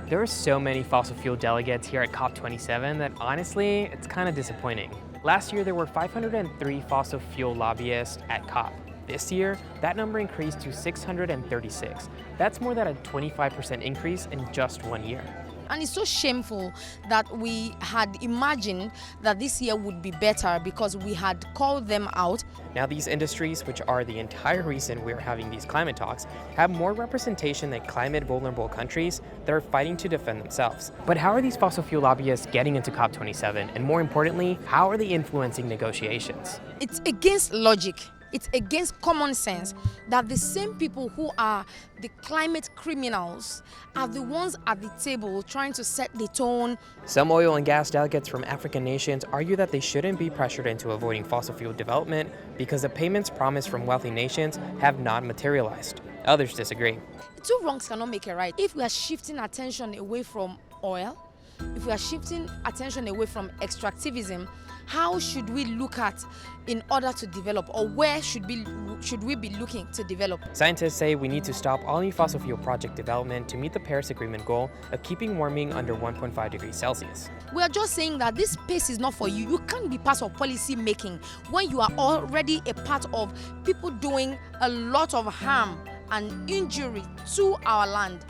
There are so many fossil fuel delegates here at COP27 that honestly, it's kind of disappointing. Last year, there were 503 fossil fuel lobbyists at COP. This year, that number increased to 636. That's more than a 25% increase in just 1 year. And it's so shameful that we had imagined that this year would be better because we had called them out. Now these industries, which are the entire reason we're having these climate talks, have more representation than climate vulnerable countries that are fighting to defend themselves. But how are these fossil fuel lobbyists getting into COP27? And more importantly, how are they influencing negotiations? It's against logic. It's against common sense that the same people who are the climate criminals are the ones at the table trying to set the tone. Some oil and gas delegates from African nations argue that they shouldn't be pressured into avoiding fossil fuel development because the payments promised from wealthy nations have not materialized. Others disagree. Two wrongs cannot make a right. If we are shifting attention away from oil, if we are shifting attention away from extractivism, how should we look at in order to develop, or where should we be looking to develop? Scientists say we need to stop all new fossil fuel project development to meet the Paris Agreement goal of keeping warming under 1.5 degrees Celsius. We are just saying that this space is not for you. You can't be part of policy making when you are already a part of people doing a lot of harm and injury to our land.